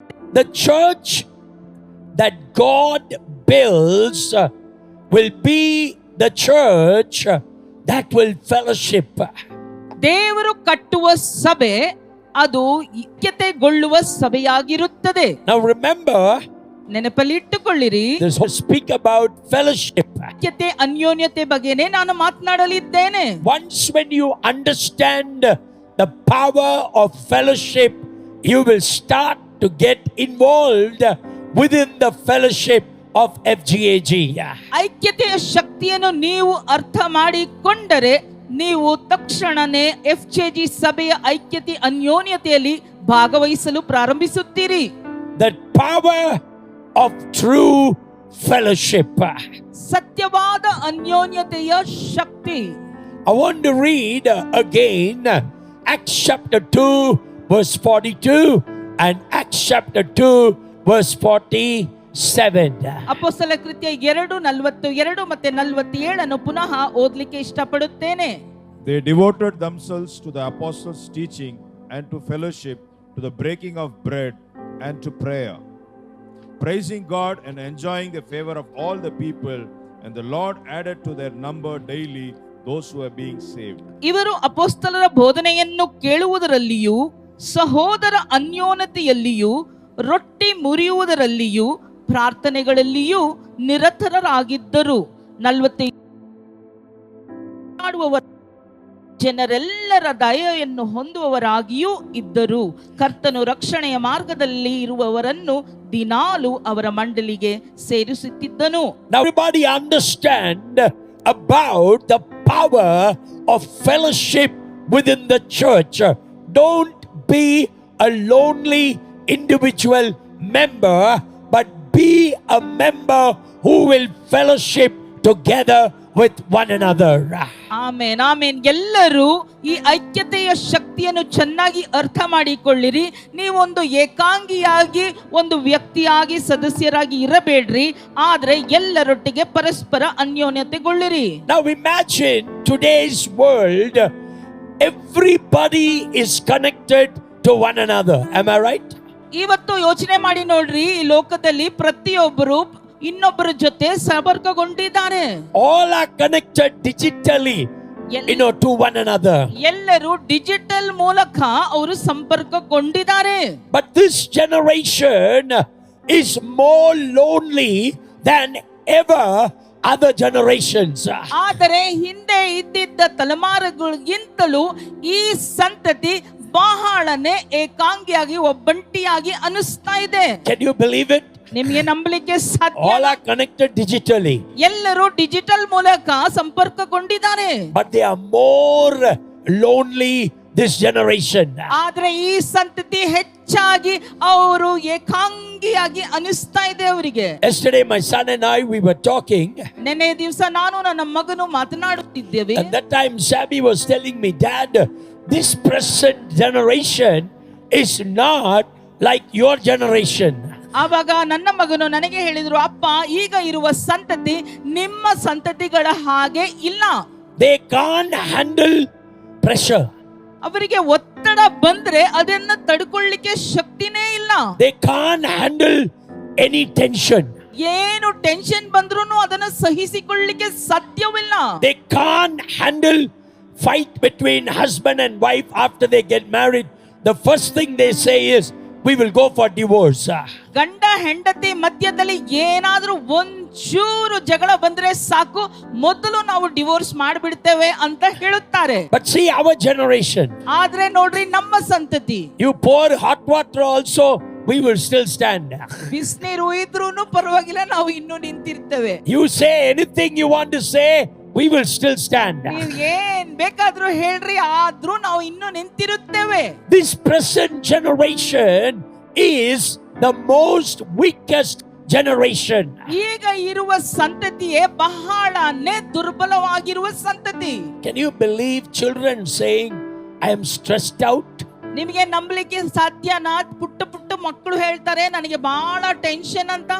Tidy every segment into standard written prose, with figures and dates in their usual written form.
The church that God builds will be the church that will fellowship. ದೇವರು ಕಟ್ಟುವ ಸಭೆ ಅದು ಐಕ್ಯತೆಗೊಳ್ಳುವ ಸಭೆಯಾಗಿರುತ್ತದೆ. Now remember, ನೆನಪಲ್ಲಿಟ್ಟುಕೊಳ್ಳಿರಿ, this will speak about fellowship. ಐಕ್ಯತೆ ಅನ್ಯೋನ್ಯತೆ ಬಗ್ಗೆನೇ ನಾನು ಮಾತನಾಡಲಿದ್ದೇನೆ. Once when you understand the power of fellowship, you will start to get involved within the fellowship of FGAG. ಐಕ್ಯತೆಯ ಶಕ್ತಿಯನ್ನು ನೀವು ಅರ್ಥ ಮಾಡಿಕೊಂಡರೆ ನೀವು ತಕ್ಷಣನೇ FGAG ಸಭೆಯ ಐಕ್ಯತೆ ಅನ್ಯೋನ್ಯತೆಯಲ್ಲಿ ಭಾಗವಹಿಸಲು ಪ್ರಾರಂಭಿಸುತ್ತೀರಿ. The power of true fellowship. ಸತ್ಯವಾದ ಅನ್ಯೋನ್ಯತೆಯ ಶಕ್ತಿ. I want to read again Acts chapter 2 verse 42 and Acts chapter 2 verse 47. ಅಪೊಸ್ತಲ ಕೃತ್ಯ 2:42 ಮತ್ತೆ 47 ಪುನಃ ಓದಲಿಕ್ಕೆ ಇಷ್ಟಪಡುತ್ತೇನೆ. They devoted themselves to the apostles' teaching and to fellowship, to the breaking of bread and to prayer, praising God and enjoying the favor of all the people, and the Lord added to their number daily those who are being saved. ಇವರು ಅಪೊಸ್ತಲರ ಬೋಧನೆಯನ್ನು ಕೇಳುವುದರಲ್ಲಿಯೂ ಸಹೋದರ ಅನ್ಯೋನ್ಯತೆಯಲ್ಲಿಯೂ ರೊಟ್ಟಿ ಮುರಿಯುವುದರಲ್ಲಿಯೂ ಪ್ರಾರ್ಥನೆಗಳಲ್ಲಿಯೂ ನಿರತರಾಗಿದ್ದರು. 45 ಮಾಡುವವರು ಜನರೆಲ್ಲರ ದಯೆಯನ್ನು ಹೊಂದುವವರಾಗಿಯೂ ಇದ್ದರು. ಕರ್ತನು ರಕ್ಷಣೆಯ ಮಾರ್ಗದಲ್ಲಿ ಇರುವವರನ್ನು ದಿನಾಲು ಅವರ ಮಂಡಳಿಗೆ ಸೇರಿಸುತ್ತಿದ್ದನು. Now everybody understand about the power of fellowship within the church. Don't be a lonely individual member, but be a member who will fellowship together with one another. Amen, amen. ಎಲ್ಲರೂ ಈ ಐಕ್ಯತೆಯ ಶಕ್ತಿಯನ್ನು ಚೆನ್ನಾಗಿ ಅರ್ಥ ಮಾಡಿಕೊಳ್ಳಿರಿ. ನೀವೊಂದು ಏಕಾಂಗಿಯಾಗಿ ಒಂದು ವ್ಯಕ್ತಿಯಾಗಿ ಸದಸ್ಯರಾಗಿ ಇರಬೇಡ್ರಿ, ಆದ್ರೆ ಎಲ್ಲರೊಟ್ಟಿಗೆ ಪರಸ್ಪರ ಅನ್ಯೋನ್ಯತೆಗೊಳ್ಳಿರಿ. Now imagine today's world, everybody is connected to one another. Am I right? ಇವತ್ತು ಯೋಚನೆ ಮಾಡಿ ನೋಡ್ರಿ, ಈ ಲೋಕದಲ್ಲಿ ಪ್ರತಿಯೊಬ್ಬರು ಇನ್ನೊಬ್ಬರ ಜೊತೆ ಸಂಪರ್ಕಗೊಂಡಿದ್ದಾರೆ. All are connected digitally, to one another. ಎಲ್ಲರೂ ಡಿಜಿಟಲ್ ಮೂಲಕ ಅವರು ಸಂಪರ್ಕಗೊಂಡಿದ್ದಾರೆ. But this generation is more lonely than ever other generations. ಆದರೆ ಹಿಂದೆ ಇದ್ದಿದ್ದ ತಲೆಮಾರುಗಳಿಗಿಂತಲೂ ಈ ಸಂತತಿ ಬಹಳನೇ ಏಕಾಂಗಿಯಾಗಿ ಒಬ್ಬಂಟಿಯಾಗಿ ಅನಿಸ್ತಾ ಇದೆ. Can you believe it? ನಿಮಗೆ ನಂಬಲಿಕ್ಕೆ ಸಾಧ್ಯ? All are connected digitally. ಎಲ್ಲರೂ ಡಿಜಿಟಲ್ ಮೂಲಕ ಸಂಪರ್ಕಗೊಂಡಿದ್ದಾರೆ. But they are more lonely this generation. ಆದ್ರೆ ಈ ಸಂತತಿ ಹೆಚ್ಚಾಗಿ ಅವರು ಏಕಾಂಗಿಯಾಗಿ ಅನಿಸ್ತಾ ಇದೆ ಅವರಿಗೆ. Yesterday my son and I, we were talking. ನೆನ್ನೆ ದಿವಸ ನಾನು ನನ್ನ ಮಗನು ಮಾತನಾಡುತ್ತಿದ್ದೇವೆ. At that time Sabby was telling me, Dad, this present generation is not like your generation. ಆವಾಗ ನನ್ನ ಮಗನು ನನಗೆ ಹೇಳಿದ್ರು, ಅಪ್ಪ ಈಗ ಇರುವ ಸಂತತಿ ನಿಮ್ಮ ಸಂತತಿಗಳ ಹಾಗೆ ಇಲ್ಲ. They can't handle pressure. ಅವರಿಗೆ ಒತ್ತಡ ಬಂದ್ರೆ ಅದನ್ನ ತಡ್ಕೊಳ್ಳಿಕ್ಕೆ ಶಕ್ತಿನೇ ಇಲ್ಲ. They can't handle any tension. ಏನು ಟೆನ್ಷನ್ ಬಂದ್ರೂ ಅದನ್ನ ಸಹಿಸಿಕೊಳ್ಳಿಕ್ಕೆ ಸಾಧ್ಯವಿಲ್ಲ. They can't handle fight between husband and wife after they get married. The first thing they say is, we will go for divorce. ಗಂಡ ಹೆಂಡತಿ ಮಧ್ಯದಲ್ಲಿ ಏನಾದ್ರೂ ಒಂಚೂರು ಜಗಳ ಬಂದ್ರೆ ಸಾಕು, ಮೊದಲು ನಾವು ಡಿವೋರ್ಸ್ ಮಾಡಿಬಿಡ್ತೇವೆ ಅಂತ ಹೇಳುತ್ತಾರೆ. But see our generation. ಆದ್ರೆ ನೋಡ್ರಿ ನಮ್ಮ ಸಂತತಿ, You pour hot water also, we will still stand. ಬಿಸಿನೀರು ಇದ್ರೂನು ಪರವಾಗಿಲ್ಲ, ನಾವು ಇನ್ನೂ ನಿಂತಿರ್ತೇವೆ. You say anything you want to say, we will still stand. ನೀವು ಏನ್ ಬೇಕಾದ್ರೂ ಹೇಳ್ರಿ, ಆದ್ರೂ ನಾವು ಇನ್ನೂ ನಿಂತಿರುತ್ತೇವೆ. This present generation is the most weakest generation. ಈಗ ಇರುವ ಸಂತತಿಯೇ ಬಹಳನೇ ದುರ್ಬಲವಾಗಿರುವ ಸಂತತಿ. Can you believe children saying, I am stressed out? ನಿಮಗೆ ನಂಬಲಿಕ್ಕೆ ಸಾಧ್ಯನಾ? ಪುಟ್ಟ ಪುಟ್ಟ ಮಕ್ಕಳು ಹೇಳ್ತಾರೆ, ನನಗೆ ಬಹಳ ಟೆನ್ಷನ್ ಅಂತ.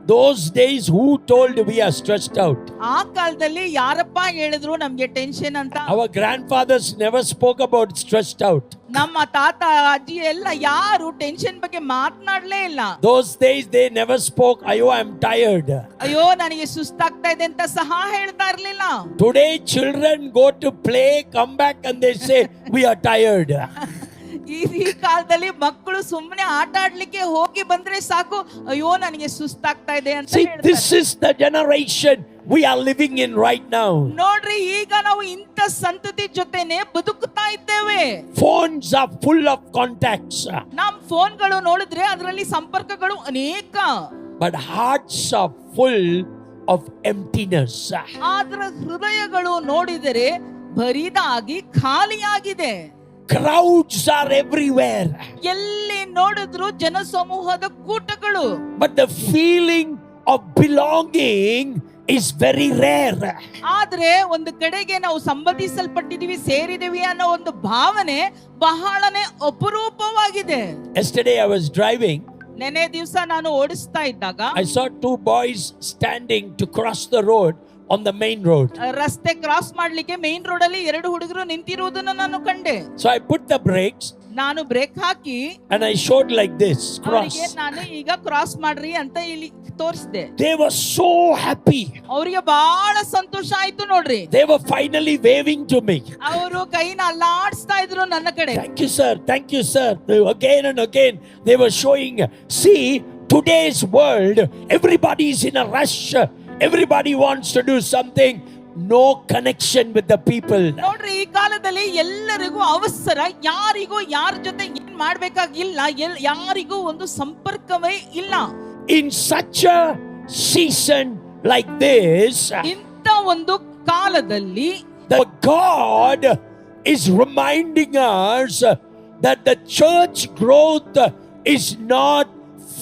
Those days, who told we are stressed out? ಆ ಕಾಲದಲ್ಲಿ ಯಾರಪ್ಪ ಹೇಳಿದ್ರು ನಮ್ಗೆ ಟೆನ್ಷನ್ ಅಂತ? Our grandfathers never spoke about stressed out. ನಮ್ಮ ತಾತ ಅಜ್ಜಿ ಎಲ್ಲ ಯಾರು ಟೆನ್ಷನ್ ಬಗ್ಗೆ ಮಾತನಾಡ್ಲೇ ಇಲ್ಲ. Those days they never spoke, "Ayo, I'm tired." ಅಯ್ಯೋ ನನಗೆ ಸುಸ್ತಾಗ್ತಾ ಇದೆ ಅಂತ ಸಹ ಹೇಳ್ತಾ ಇರ್ಲಿಲ್ಲ. Today children go to play, come back and they say, "We are tired." ಈ ಕಾಲದಲ್ಲಿ ಮಕ್ಕಳು ಸುಮ್ಮನೆ ಆಟ ಆಡ್ಲಿಕ್ಕೆ ಹೋಗಿ ಬಂದ್ರೆ ಸಾಕು, ಅಯ್ಯೋ ನನಗೆ ಸುಸ್ತಾಗ್ತಾ ಇದೆ ಅಂತ See, ಹೇಳ್ತಾರೆ. this is the generation we are living in right now. ನೋಡ್ರಿ, ಈಗ ನಾವು ಇಂಥ ಸಂತತಿ ಜೊತೆನೆ ಬದುಕುತ್ತಾ ಇದ್ದೇವೆ. Phones are full of contacts, ನಮ್ ಫೋನ್ಗಳು ನೋಡಿದ್ರೆ ಅದರಲ್ಲಿ ಸಂಪರ್ಕಗಳು ಅನೇಕ, but hearts are full of emptiness. ಆದ್ರ ಹೃದಯಗಳು ನೋಡಿದರೆ ಬರಿದಾಗಿ ಖಾಲಿಯಾಗಿದೆ. Crowds are everywhere, ಎಲ್ಲಿ ನೋಡಿದ್ರು ಜನಸಮೂಹದ ಕೂಟಗಳು, but the feeling of belonging is very rare. ಆದ್ರೆ ಒಂದು ಕಡೆಗೆ ನಾವು ಸಂಬಂಧಿಸಲ್ಪಟ್ಟಿದೀವಿ, ಸೇರಿದೀವಿ ಅನ್ನೋ ಒಂದು ಭಾವನೆ ಬಹಳನೇ ಅಪರೂಪವಾಗಿದೆ. Yesterday I was driving. ನೆನೆ ದಿವಸ ನಾನು ಓಡಿಸ್ತಾ ಇದ್ದಾಗ I saw two boys standing to cross the road on the main road. ರಸ್ತೆ ಕ್ರಾಸ್ ಮಾಡ್ಲಿಕ್ಕೆ ಮೇನ್ ರೋಡ್ ಅಲ್ಲಿ ಎರಡು ಹುಡುಗರು ನಿಂತಿರುವುದನ್ನು ನಾನು ಕಂಡೆ. So I put the brakes ನಾನು ಬ್ರೇಕ್ ಹಾಕಿ and I showed like this, cross. ಅವರಿಗೆ ನಾನು ಈಗ ಕ್ರಾಸ್ ಮಾಡ್ರಿ ಅಂತ ಇಲ್ಲಿ ತೋರಿಸಿದೆ. They were so happy. ಅವರಿಗೆ ಬಹಳ ಸಂತೋಷ ಆಯ್ತು ನೋಡ್ರಿ. They were finally waving to me. ಅವರು ಕೈನ ಅಲ್ಲಾಡಿಸ್ತಾ ಇದ್ರು ನನ್ನ ಕಡೆ. Thank you sir, thank you sir. Again and again they were showing. See, today's world, everybody is in a rush. Everybody wants to do something. No connection with the people. ನೋಡ್ರಿ, ಈ ಕಾಲದಲ್ಲಿ ಎಲ್ಲರಿಗೂ ಅವಸರ, ಯಾರಿಗೂ ಯಾರ ಜೊತೆ ಏನ್ ಮಾಡ್ಬೇಕಾಗಿಲ್ಲ, ಯಾರಿಗೂ ಒಂದು ಸಂಪರ್ಕವೇ ಇಲ್ಲ. In such a season like this, ಇಂಥ ಒಂದು ಕಾಲದಲ್ಲಿ the God is reminding us that the church growth is not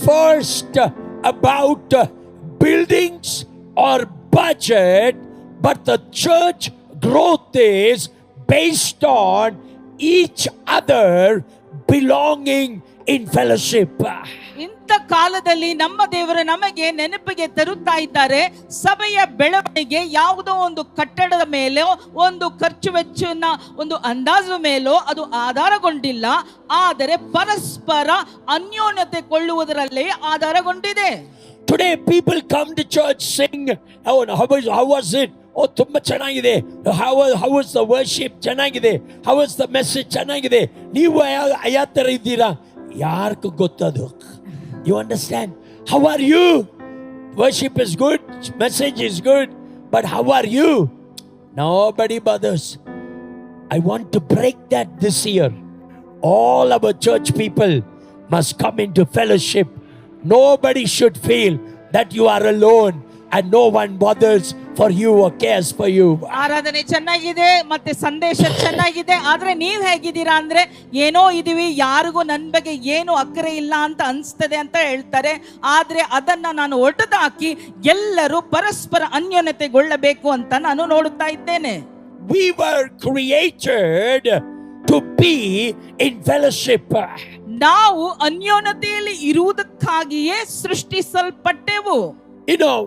first about buildings or budget, but the church growth is based on each other belonging in fellowship. ಇಂಥ ಕಾಲದಲ್ಲಿ ನಮ್ಮ ದೇವರು ನಮಗೆ ನೆನಪಿಗೆ ತರುತ್ತಾ ಇದ್ದಾರೆ, ಸಭೆಯ ಬೆಳವಣಿಗೆ ಯಾವುದೋ ಒಂದು ಕಟ್ಟಡದ ಮೇಲೆ, ಒಂದು ಖರ್ಚು ವೆಚ್ಚನ ಒಂದು ಅಂದಾಜು ಮೇಲೋ ಅದು ಆಧಾರಗೊಂಡಿಲ್ಲ, ಆದರೆ ಪರಸ್ಪರ ಅನ್ಯೋನ್ಯತೆ ಕೊಳ್ಳುವುದರಲ್ಲೇ ಆಧಾರಗೊಂಡಿದೆ. Today people come to church sing, "Oh, how was it? Oh, tumba chanagide. How was the worship? Chanagide. How was the message? Chanagide." Neevu ayathara iddira, yarku gottadu. You understand? How are you? Worship is good, message is good, but how are you? Nobody bothers. I want to break that this year. All our church people must come into fellowship. Nobody should feel that you are alone and no one bothers for you or cares for you. ಆರಾಧನೆ ಚೆನ್ನಾಗಿದೆ, ಮತ್ತೆ ಸಂದೇಶ ಚೆನ್ನಾಗಿದೆ, ಆದ್ರೆ ನೀವ್ ಹೇಗಿದ್ದೀರಾ ಅಂದ್ರೆ ಏನೋ ಇದೀವಿ, ಯಾರಿಗೂ ನನ್ ಬಗ್ಗೆ ಏನು ಅಕ್ಕರೆ ಇಲ್ಲ ಅಂತ ಅನ್ಸ್ತದೆ ಅಂತ ಹೇಳ್ತಾರೆ. ಆದ್ರೆ ಅದನ್ನ ನಾನು ಒಡೆದಾಕಿ ಎಲ್ಲರೂ ಪರಸ್ಪರ ಅನ್ಯೋನ್ಯತೆಗೊಳ್ಳಬೇಕು ಅಂತ ನಾನು ನೋಡುತ್ತಾ ಇದ್ದೇನೆ. We were created to be in fellowship. ನಾವು ಅನ್ಯೋನ್ಯತೆಯಲ್ಲಿ ಇರುವುದಕ್ಕಾಗಿಯೇ ಸೃಷ್ಟಿಸಲ್ಪಟ್ಟೆವು. You know,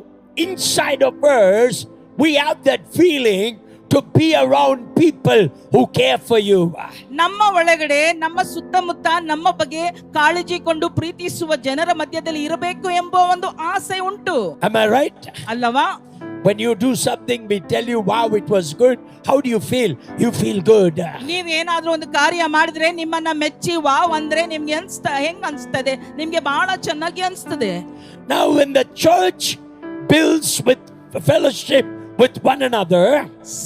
inside of us, we have that feeling to be around people who care for you. ನಮ್ಮ ಒಳಗಡೆ, ನಮ್ಮ ಸುತ್ತಮುತ್ತ ನಮ್ಮ ಬಗ್ಗೆ ಕಾಳಜಿ ಕೊಂಡು ಪ್ರೀತಿಸುವ ಜನರ ಮಧ್ಯದಲ್ಲಿ ಇರಬೇಕು ಎಂಬ ಒಂದು ಆಸೆ ಉಂಟು. Am I right? ಅಲ್ಲವಾ? When you do something, we tell you, "Wow, it was good." How do you feel? You feel good. ನೀವ್ ಏನಾದ್ರೂ ಒಂದು ಕಾರ್ಯ ಮಾಡಿದ್ರೆ ನಿಮ್ಮನ್ನ ಮೆಚ್ಚಿ ವಾವ್ ಅಂದ್ರೆ ನಿಮ್ಗೆ ಹೆಂಗ್ ಅನ್ಸ್ತದೆ? ನಿಮ್ಗೆ ಬಹಳ ಚೆನ್ನಾಗಿ ಅನ್ಸ್ತದೆ. Now when the church builds with fellowship with one another,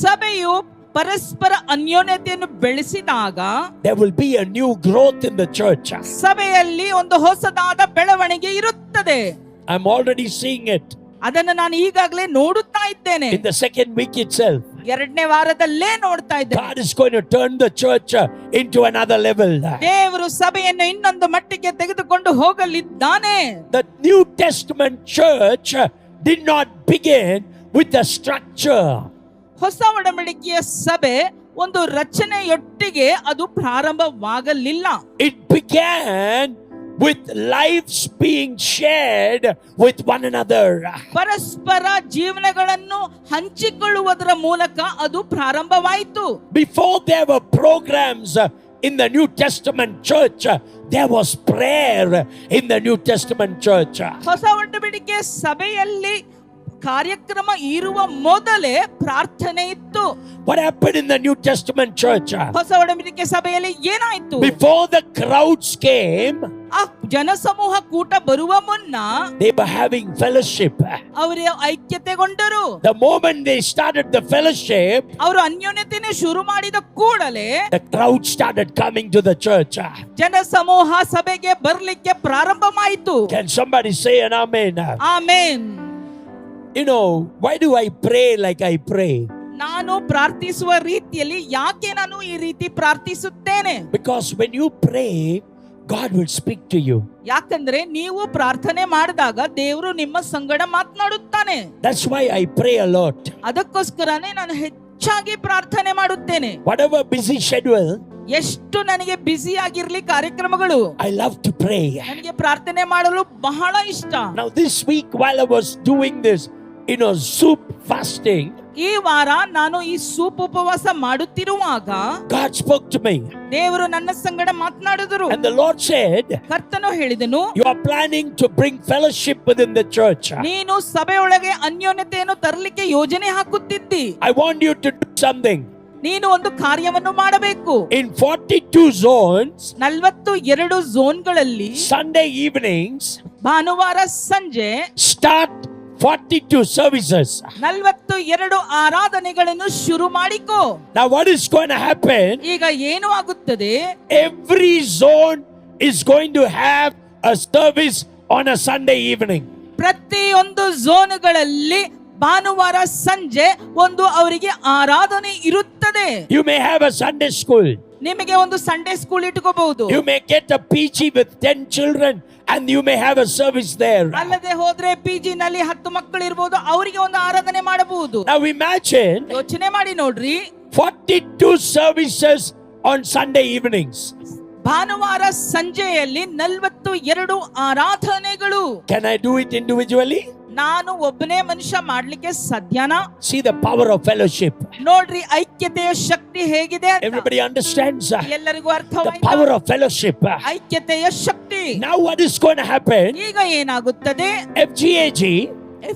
ಸಭೆಯು ಪರಸ್ಪರ ಅನ್ಯೋನ್ಯತೆಯನ್ನು ಬೆಳೆಸಿದಾಗ there will be a new growth in the church. ಸಭೆಯಲ್ಲಿ ಒಂದು ಹೊಸದಾದ ಬೆಳವಣಿಗೆ ಇರುತ್ತದೆ. I'm already seeing it. ಅದನ್ನು ನಾನು ಈಗಾಗಲೇ ನೋಡುತ್ತಾ ಇದ್ದೇನೆ. In the second week itself, ಎರಡನೇ ವಾರದಲ್ಲೇ ನೋಡ್ತಾ ಇದ್ದೇನೆ. God is going to turn the church into another level. ದೇವರು ಸಭೆಯನ್ನು ಇನ್ನೊಂದು ಮಟ್ಟಿಗೆ ತೆಗೆದುಕೊಂಡು ಹೋಗಲಿದ್ದಾನೆ. The New Testament church did not begin with a structure. ಹೊಸ ಒಡಂಬಡಿಕೆಯ ಸಭೆ ಒಂದು ರಚನೆಯೊಟ್ಟಿಗೆ ಅದು ಪ್ರಾರಂಭವಾಗಲಿಲ್ಲ. It began with lives being shared with one another. ಪರಸ್ಪರ ಜೀವನಗಳನ್ನು ಹಂಚಿಕೊಳ್ಳುವುದರ ಮೂಲಕ ಅದು ಪ್ರಾರಂಭವಾಯಿತು. Before there were programs in the New Testament church, there was prayer in the New Testament church. ಹೊಸ ಒಡಂಬಡಿಕೆ ಸಭೆಯಲ್ಲಿ ಕಾರ್ಯಕ್ರಮ ಇರುವ ಮೊದಲೇ ಪ್ರಾರ್ಥನೆ ಇತ್ತು. What happened in the New Testament church? ಹೊಸ ಒಡಂಬಡಿಕೆ ಸಭೆಯಲ್ಲಿ ಏನಾಯ್ತು? Before the crowds came, ಆ ಜನಸಮೂಹ ಕೂಟ ಬರುವ ಮುನ್ನ they were having fellowship. ಅವರು ಐಕ್ಯತೆಗೊಂಡರು. The moment they started the fellowship, ಅವರು ಅನ್ಯೋನ್ಯತೆಯನ್ನು ಶುರು ಮಾಡಿದ ಕೂಡಲೇ the crowd started coming to the church. ಜನಸಮೂಹ ಸಭೆಗೆ ಬರ್ಲಿಕ್ಕೆ ಪ್ರಾರಂಭವಾಯಿತು. Can somebody say an amen? Amen. You know, why do I pray like I pray? ನಾನು ಪ್ರಾರ್ಥಿಸುವ ರೀತಿಯಲ್ಲಿ ಯಾಕೆ ನಾನು ಈ ರೀತಿ ಪ್ರಾರ್ಥಿಸುತ್ತೇನೆ? Because when you pray, God will speak to you. ಯಾಕಂದ್ರೆ ನೀವು ಪ್ರಾರ್ಥನೆ ಮಾಡಿದಾಗ ದೇವರು ನಿಮ್ಮ ಸಂಗಡ ಮಾತನಾಡುತ್ತಾನೆ. That's why I pray a lot. ಅದಕ್ಕೋಸ್ಕರನೇ ನಾನು ಹೆಚ್ಚಾಗಿ ಪ್ರಾರ್ಥನೆ ಮಾಡುತ್ತೇನೆ. Whatever busy schedule, ಎಷ್ಟು ನನಗೆ ಬ್ಯುಸಿ ಆಗಿರ್ಲಿ ಕಾರ್ಯಕ್ರಮಗಳು, I love to pray. ನನಗೆ ಪ್ರಾರ್ಥನೆ ಮಾಡಲು ಬಹಳ ಇಷ್ಟ. Now this week while I was doing this, soup fasting, ಈ ವಾರ ನಾನು ಈ ಸೂಪ್ ಉಪವಾಸ ಮಾಡುತ್ತಿರುವಾಗ God spoke to me. ದೇವರು ನನ್ನ ಸಂಗಡ ಮಾತನಾಡಿದರು. And the Lord said, ಕರ್ತನು ಹೇಳಿದನು, you are planning to bring fellowship within the church. ನೀನು ಸಭೆಯೊಳಗೆ ಅನ್ಯೋನ್ಯತೆಯನ್ನು ತರಲಿಕ್ಕೆ ಯೋಜನೆ ಹಾಕುತ್ತಿದ್ದಿ. I want you to do something. ನೀನು ಒಂದು ಕಾರ್ಯವನ್ನು ಮಾಡಬೇಕು. In 42 zones, 42 ಝೋನ್ಗಳಲ್ಲಿ Sunday evenings, ಭಾನುವಾರ ಸಂಜೆ start 42 services. 42 ಆರಾಧನೆಗಳನ್ನು ಶುರು ಮಾಡಿಕೋ. Now what is going to happen? ಈಗ ಏನು ಆಗುತ್ತದೆ? Every zone is going to have a service on a Sunday evening. ಪ್ರತಿಯೊಂದು ಝೋನ್ಗಳಲ್ಲಿ ಭಾನುವಾರ ಸಂಜೆ ಒಂದು ಅವರಿಗೆ ಆರಾಧನೆ ಇರುತ್ತದೆ. You may have a Sunday school. ನಿಮಗೆ ಒಂದು ಸಂಡೇ ಸ್ಕೂಲ್ ಇಟ್ಕೋಬಹುದು. You may get a PG with 10 children and you may have a service there. ಅಲ್ಲದೆ ಹೋದ್ರೆ ಪಿಜಿ ನಲ್ಲಿ 10 ಮಕ್ಕಳು ಇರಬಹುದು, ಅವರಿಗೆ ಒಂದು ಆರಾಧನೆ ಮಾಡಬಹುದು. Now imagine ಯೋಚನೆ ಮಾಡಿ ನೋಡ್ರಿ, 42 services on Sunday evenings. ಭಾನುವಾರ ಸಂಜೆಯಲ್ಲಿ 42 ಆರಾಧನೆಗಳು. Can I do it individually? ನಾನು ಒಬ್ಬನೇ ಮನುಷ್ಯ ಮಾಡ್ಲಿಕ್ಕೆ ಸಾಧ್ಯನಾ? See the power of fellowship. ನೋಡ್ರಿ ಐಕ್ಯತೆಯ ಶಕ್ತಿ ಹೇಗಿದೆ ಅಂತ. Everybody understands ಎಲ್ಲರಿಗೂ the ಅರ್ಥವಾಯ್ತಾ? power of fellowship. ಐಕ್ಯತೆಯ Shakti. Now what is going to happen? ಈಗ ಏನಾಗುತ್ತದೆ? FGAG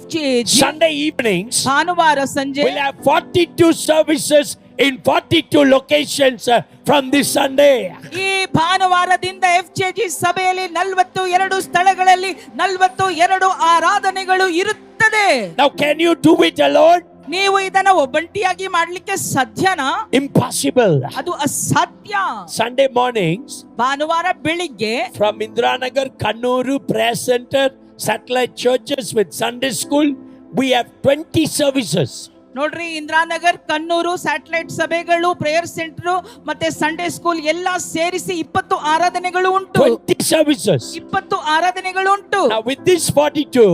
FGAG Sunday evenings ಭಾನುವಾರ ಸಂಜೆ will have 42 services in 42 locations from this Sunday. ಈ ಭಾನುವಾರದಿಂದ FGAG ಸಭೆಯಲ್ಲಿ 42 ಸ್ಥಳಗಳಲ್ಲಿ 42 ಆರಾಧನೆಗಳು ಇರುತ್ತದೆ. Now can you do it alone? ನೀವು ಇದನ್ನ ಒಬ್ಬಂಟಿಯಾಗಿ ಮಾಡ್ಲಿಕ್ಕೆ ಸಾಧ್ಯನಾ? Impossible. ಅದು ಅಸಾಧ್ಯ. Sunday mornings ಭಾನುವಾರ ಬೆಳಿಗ್ಗೆ from Indranagar, Kannuru, Prayer Center, satellite churches with Sunday school, we have 20 services. ನೋಡ್ರಿ, ಇಂದ್ರಾನಗರ್, ಕಣ್ಣೂರು, ಸ್ಯಾಟಲೈಟ್ ಸಭೆಗಳು, ಪ್ರೇಯರ್ ಸೆಂಟರ್ ಮತ್ತೆ ಸಂಡೇ ಸ್ಕೂಲ್ ಎಲ್ಲ ಸೇರಿಸಿ 20 ಆರಾಧನೆಗಳು ಉಂಟು. 20 services. 20 ಆರಾಧನೆಗಳು ಉಂಟು. Now with this 42,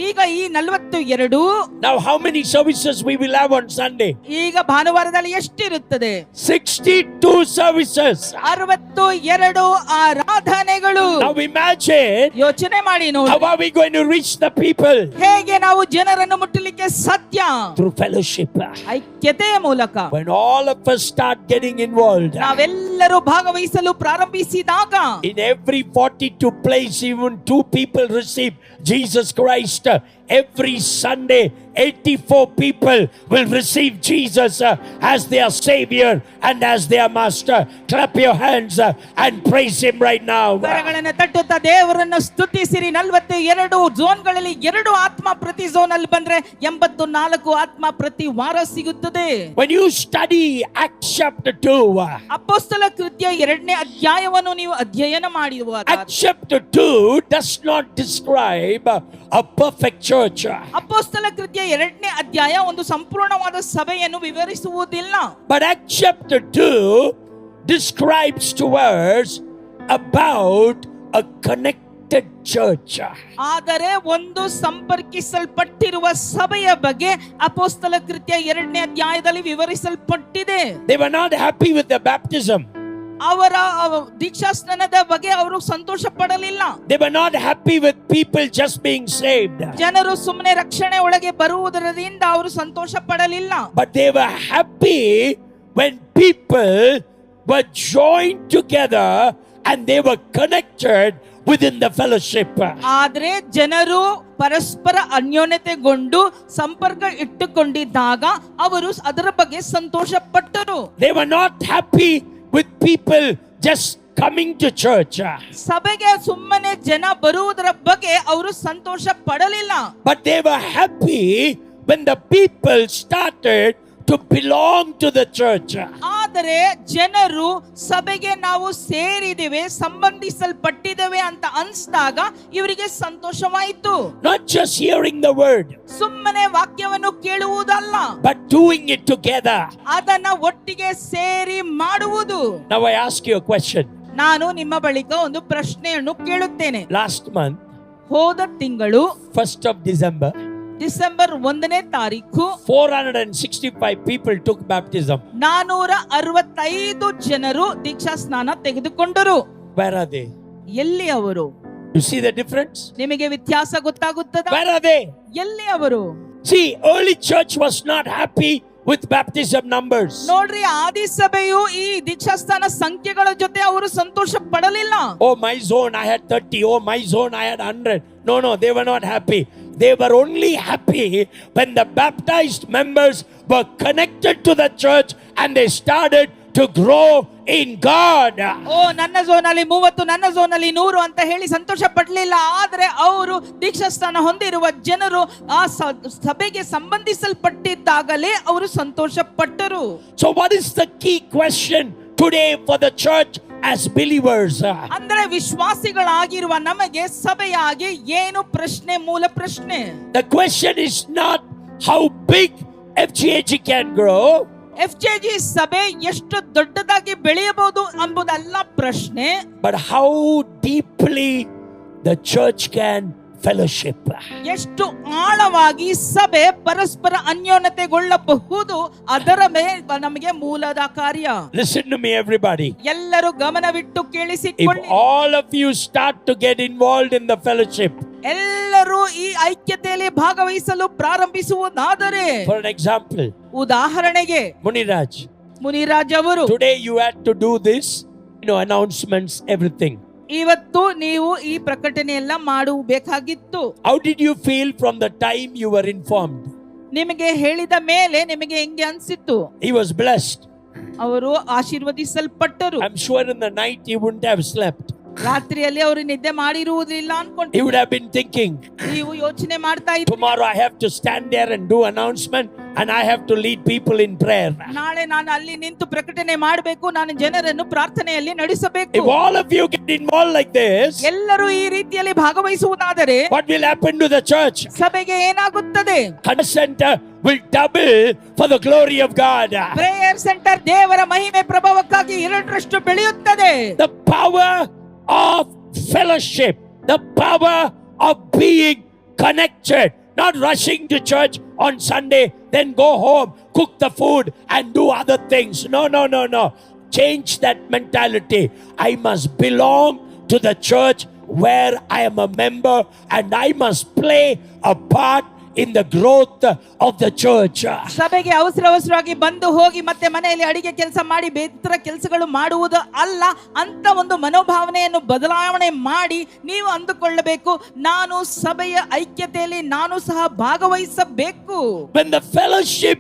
ಈಗ ಈ 42, now how many services we will have on Sunday? ಈಗ ಭಾನುವಾರದಲ್ಲಿ ಎಷ್ಟಿರುತ್ತದೆ? 62 services. 62 ಆರಾಧನೆಗಳು. Now imagine, ಯೋಚನೆ ಮಾಡಿ how ನೋಡಿ, are we going to reach the people? ಹೇಗೆ ನಾವು ಜನರನ್ನು ಮುಟ್ಟಲಿಕ್ಕೆ ಸಾಧ್ಯ? Through fellowship. ಐಕ್ಯತೆಯ ಮೂಲಕ. When all of us start getting involved, ನಾವೆಲ್ಲರೂ ಭಾಗವಹಿಸಲು ಪ್ರಾರಂಭಿಸಿದಾಗ in every 42 place, even 2 people receive Jesus Christ. Every Sunday, 84 people will receive Jesus as their Savior and as their Master. Clap your hands and praise Him right now. ಕರಗಳನ್ನು ತಟ್ಟುತ್ತಾ ದೇವರನ್ನು ಸ್ತುತಿಸಿರಿ. 42 ಝೋನ್ಗಳಲ್ಲಿ 2 ಆತ್ಮ ಪ್ರತಿ zone ಅಲ್ಲಿ ಬಂದ್ರೆ 84 ಆತ್ಮ ಪ್ರತಿ ವಾರ ಸಿಗುತ್ತದೆ. When you study Acts chapter 2, ಅಪೊಸ್ತಲ ಕೃತ್ಯ 2ನೇ ಅಧ್ಯಾಯವನ್ನು ನೀವು ಅಧ್ಯಯನ ಮಾಡುವಾಗ Acts chapter 2 does not describe a perfect church. ಅಪೊಸ್ತಲ ಕೃತ್ಯ 2ನೇ ಅಧ್ಯಾಯ ಒಂದು ಸಂಪೂರ್ಣವಾದ ಸಭೆಯನ್ನು ವಿವರಿಸುವುದಿಲ್ಲ. But Acts chapter 2 describes to us about a connected church. ಆದರೆ ಒಂದು ಸಂಪರ್ಕಿಸಲ್ಪಟ್ಟಿರುವ ಸಭೆಯ ಬಗ್ಗೆ ಅಪೊಸ್ತಲ ಕೃತ್ಯ 2ನೇ ಅಧ್ಯಾಯದಲ್ಲಿ ವಿವರಿಸಲ್ಪಟ್ಟಿದೆ. They were not happy with the baptism. ಅವರ ದೀಕ್ಷಾಸ್ನಾನದ ಬಗ್ಗೆ ಅವರು ಸಂತೋಷ ಪಡಲಿಲ್ಲ. They were not happy with people just being saved. ಜನರು ಸುಮ್ಮನೆ ರಕ್ಷಣೆ ಒಳಗೆ ಬರುವುದರಿಂದ ಅವರು ಸಂತೋಷ ಪಡಲಿಲ್ಲ. But they were happy when people were joined together and they were connected within the fellowship. ಆದ್ರೆ ಜನರು ಪರಸ್ಪರ ಅನ್ಯೋನ್ಯತೆಗೊಂಡು ಸಂಪರ್ಕ ಇಟ್ಟುಕೊಂಡಿದ್ದಾಗ ಅವರು ಅದರ ಬಗ್ಗೆ ಸಂತೋಷ ಪಟ್ಟರು. They were not happy with people just coming to church. ಸಭೆಗೆ ಸುಮ್ಮನೆ ಜನ ಬರುವುದರ ಬಗ್ಗೆ ಅವರು ಸಂತೋಷ ಪಡಲಿಲ್ಲ. But they were happy when the people started to belong to the church. ಆದರೆ ಜನರು ಸಭೆಗೆ ನಾವು ಸೇರಿದ್ದೇವೆ, ಸಂಬಂಧಿಸಲ್ಪಟ್ಟಿದ್ದೇವೆ ಅಂತ ಅನ್ಸ್ದಾಗ ಇವರಿಗೆ ಸಂತೋಷವಾಯಿತು. Not just hearing the word, ಸುಮ್ಮನೆ ವಾಕ್ಯವನ್ನು ಕೇಳುವುದಲ್ಲ, but doing it together. ಅದನ್ನ ಒಟ್ಟಿಗೆ ಸೇರಿ ಮಾಡುವುದು. Now I ask you a question. ನಾನು ನಿಮ್ಮ ಬಳಿಕ ಒಂದು ಪ್ರಶ್ನೆಯನ್ನು ಕೇಳುತ್ತೇನೆ. Last month, ಹೋದ ತಿಂಗಳು 1st of December, ಡಿಸೆಂಬರ್ 1ನೇ ತಾರೀಕು 465 people took baptism. 465 ಜನರು ದೀಕ್ಷಾ ಸ್ನಾನ ತೆಗೆದುಕೊಂಡರು. Where are they? ಎಲ್ಲಿ ಅವರು? You see the difference? ನಿಮಗೆ ವ್ಯತ್ಯಾಸ ಗೊತ್ತಾಗುತ್ತದ? Where are they? ಎಲ್ಲಿ ಅವರು? See, early church was not happy with baptism numbers. ನೋಡ್ರಿ, ಆದಿ ಸಭೆಯು ಈ ದೀಕ್ಷಾಸ್ಥಾನ ಸಂಖ್ಯೆಗಳ ಜೊತೆ ಅವರು ಸಂತೋಷ ಪಡಲಿಲ್ಲ. Oh, my zone I had 30. Oh, my zone I had 100. No, they were not happy. They were only happy when the baptized members were connected to the church and they started to grow in God. ಓ, ನನ್ನ ಝೋನಲ್ಲಿ 30, ನನ್ನ ಝೋನಲ್ಲಿ 100 ಅಂತ ಹೇಳಿ ಸಂತೋಷ ಪಡಲಿಲ್ಲ. ಆದ್ರೆ ಅವರು ದೀಕ್ಷಾಸ್ಥಾನ ಹೊಂದಿರುವ ಜನರು ಆ ಸಭೆಗೆ ಸಂಬಂಧಿಸಲ್ಪಟ್ಟಿದ್ದಾಗಲೇ ಅವರು ಸಂತೋಷ ಪಟ್ಟರು. So what is the key question today for the church as believers? ಅಂದ್ರೆ ವಿಶ್ವಾಸಿಗಳಾಗಿರುವ ನಮಗೆ ಸಭೆಯಾಗಿ ಏನು ಪ್ರಶ್ನೆ? ಮೂಲ ಪ್ರಶ್ನೆ. The question is not how big FGAG can grow. FGAG ಸಭೆ ಎಷ್ಟು ದೊಡ್ಡದಾಗಿ ಬೆಳೆಯಬಹುದು ಎಂಬುದಲ್ಲ ಪ್ರಶ್ನೆ, but how deeply the church can fellowship. ಎಷ್ಟು ಆಳವಾಗಿ ಸಭೆ ಪರಸ್ಪರ ಅನ್ಯೋನ್ಯತೆಗೊಳ್ಳಬಹುದು, ಅದರ ಮೇಲೆ ನಮಗೆ ಮೂಲದ ಕಾರ್ಯ. Listen to me, everybody. ಎಲ್ಲರೂ ಗಮನವಿಟ್ಟು If ಕೇಳಿಸಿಕೊಳ್ಳಿ. all of you start to get involved in the fellowship, ಎಲ್ಲರೂ ಈ ಐಕ್ಯತೆಯಲ್ಲಿ ಭಾಗವಹಿಸಲು ಪ್ರಾರಂಭಿಸುವುದಾದರೆ, for an example, ಉದಾಹರಣೆಗೆ Muniraj, ಮುನಿರಾಜ್ ಅವರು, today you had to do this, announcements, everything. ಇವತ್ತು ನೀವು ಈ ಪ್ರಕಟಣೆಯೆಲ್ಲ ಮಾಡಬೇಕಾಗಿತ್ತು. How did you feel from the time you were informed? ನಿಮಗೆ ಹೇಳಿದ ಮೇಲೆ ನಿಮಗೆ ಹೆಂಗೆ ಅನ್ಸಿತ್ತು? He was blessed. ಅವರು ಆಶೀರ್ವದಿಸಲ್ಪಟ್ಟರು. I'm sure in the night he wouldn't have slept. ರಾತ್ರಿಯಲ್ಲಿ ಅವರು ನಿದ್ದೆ ಮಾಡಿರುವುದಿಲ್ಲ ಅನ್ಕೊಂಡು He would have been thinking, ನೀವು ಯೋಚನೆ ಮಾಡ್ತಾ ಇದ್ದೀರಿ, tomorrow I have to stand there and do announcement and I have to lead people in prayer. ನಾಳೆ ನಾನು ಅಲ್ಲಿ ನಿಂತು ಪ್ರಕಟಣೆ ಮಾಡಬೇಕು, ನಾನು ಜನರನ್ನು ಪ್ರಾರ್ಥನೆಯಲ್ಲಿ ನಡೆಸಬೇಕು. If all of you get involved like this, ಎಲ್ಲರೂ ಈ ರೀತಿಯಲ್ಲಿ ಭಾಗವಹಿಸುವುದಾದರೆ what will happen to the church? ಸಭೆಗೆ ಏನಾಗುತ್ತದೆ? Congress Center will double for the glory of God. Prayer centre ದೇವರ ಮಹಿಮೆ ಪ್ರಭಾವಕ್ಕಾಗಿ 2ರಷ್ಟು ಬೆಳೆಯುತ್ತದೆ. The power of fellowship, the power of being connected, not rushing to church on Sunday, then go home, cook the food and do other things. No. Change that mentality. I must belong to the church where I am a member and I must play a part in the growth of the church. ಸಭೆಗೆ ಅವಸರವಾಗಿ ಬಂದು ಹೋಗಿ ಮತ್ತೆ ಮನೆಯಲ್ಲಿ ಅಡಿಗೆ ಕೆಲಸ ಮಾಡಿ ಬೇರೆ ಕೆಲಸಗಳು ಮಾಡುವುದು ಅಲ್ಲ ಅಂತ ಒಂದು ಮನೋಭಾವನೆಯನ್ನು ಬದಲಾವಣೆ ಮಾಡಿ ನೀವು ಅಂದುಕೊಳ್ಳಬೇಕು, ನಾನು ಸಭೆಯ ಐಕ್ಯತೆಯಲ್ಲಿ ನಾನು ಸಹ ಭಾಗವಹಿಸಬೇಕು. When the fellowship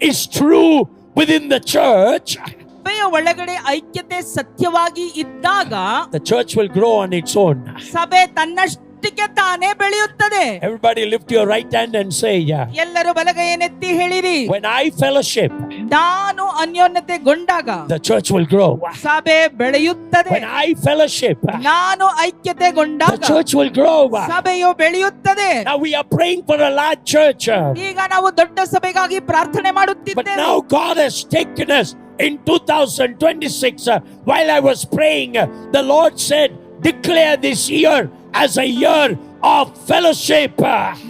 is true within the church, ಸಭೆಯ ಒಳಗಡೆ ಐಕ್ಯತೆ ಸತ್ಯವಾಗಿ ಇದ್ದಾಗ the church will grow on its own. ಸಭೆ ತನ್ನಷ್ಟಕ್ಕೆ ತಾನೇ ಬೆಳೆಯುತ್ತದೆ. Everybody lift your right hand and say, yeah. ಎಲ್ಲರೂ ಬಲಗೈಯನ್ನೆತ್ತಿ ಹೇಳಿರಿ, When I fellowship, ನಾನು ಅನ್ಯೋನ್ಯತೆಗೊಂಡಾಗ the church will grow. ಸಭೆ ಬೆಳೆಯುತ್ತದೆ. When I fellowship, ನಾನು ಐಕ್ಯತೆಗೊಂಡಾಗ the church will grow. ಸಭೆಯು ಬೆಳೆಯುತ್ತದೆ. Now we are praying for a large church. ಈಗ ನಾವು ದೊಡ್ಡ ಸಭೆಗಾಗಿ ಪ್ರಾರ್ಥನೆ But ಮಾಡುತ್ತಿದ್ದೇವೆ. now God has taken us in 2026. While I was praying, the Lord said, declare this year as a year of fellowship.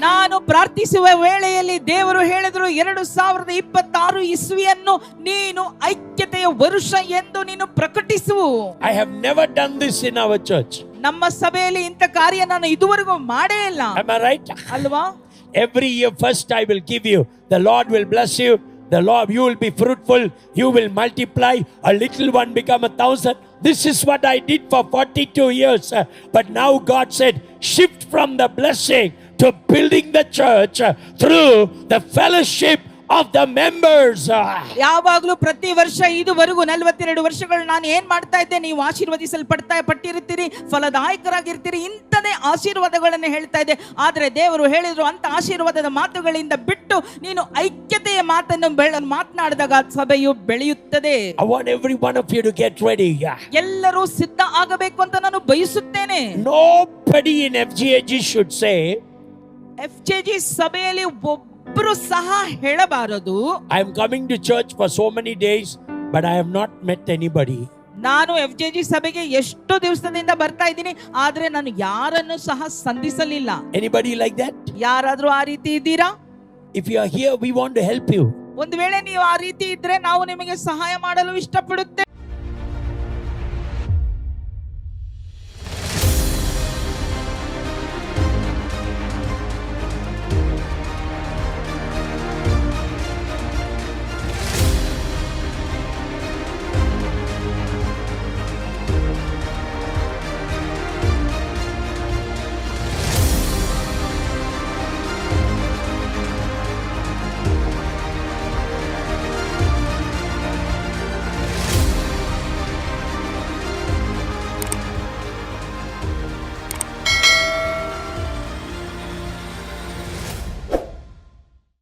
ನಾನು ಪ್ರಾರ್ಥಿಸುವ ವೇಳೆಯಲ್ಲಿ ದೇವರು ಹೇಳಿದ್ರು 2026 ಇಸ್ವಿಯನ್ನು ನೀನು ಐಕ್ಯತೆಯ ವರುಷ ಎಂದು ನೀನು ಪ್ರಕಟಿಸು. I have never done this in our church. ನಮ್ಮ ಸಭೆಯಲ್ಲಿ ಇಂಥ ಕಾರ್ಯ ನಾನು ಇದುವರೆಗೂ ಮಾಡೇ ಇಲ್ಲ. Am I right? ಅಲ್ವಾ? Every year first I will give you. The Lord will bless you. The Lord, you will be fruitful. You will multiply. A little one become 1,000. This is what I did for 42 years. But now God said, shift from the blessing to building the church through the fellowship of the members. ಯಾವಾಗಲೂ ಪ್ರತಿ ವರ್ಷ ಇದುವರೆಗೂ 42 ವರ್ಷಗಳು ನಾನು ಏನ್ ಮಾಡ್ತಾ ಇದ್ದೆ, ನೀವು ಪಟ್ಟಿರ್ತೀರಿ, ಫಲದಾಯಕರಾಗಿರ್ತೀರಿ, ಇಂಥದೇ ಆಶೀರ್ವಾದಗಳನ್ನು ಹೇಳ್ತಾ ಇದ್ದೆ. ಆದ್ರೆ ದೇವರು ಹೇಳಿದ್ರು ಅಂತ ಆಶೀರ್ವಾದದ ಮಾತುಗಳಿಂದ ಬಿಟ್ಟು ನೀನು ಐಕ್ಯತೆಯ ಮಾತನ್ನು ಮಾತನಾಡಿದಾಗ ಸಭೆಯು ಬೆಳೆಯುತ್ತದೆ. I want every one of you to get ready. ಎಲ್ಲರೂ ಸಿದ್ಧ ಆಗಬೇಕು ಅಂತ ನಾನು ಬಯಸುತ್ತೇನೆ. Nobody in FGAG should say, FJG ಸಭೆಯಲ್ಲಿ ಒಬ್ಬರು ಸಹ ಹೇಳಬಾರದು, I am coming to church for so many days but I have not met anybody. ನಾನು FJG ಸಭೆಗೆ ಎಷ್ಟು ದಿವಸದಿಂದ ಬರ್ತಾ ಇದ್ದೀನಿ, ಆದ್ರೆ ನಾನು ಯಾರನ್ನು ಸಹ ಸಂಧಿಸಲಿಲ್ಲ. Anybody like that? ಯಾರಾದ್ರೂ ಆ ರೀತಿ ಇದ್ದೀರಾ? If you are here, we want to help you. ಒಂದು ವೇಳೆ ನೀವು ಆ ರೀತಿ ಇದ್ರೆ ನಾವು ನಿಮಗೆ ಸಹಾಯ ಮಾಡಲು ಇಷ್ಟಪಡುತ್ತೇವೆ.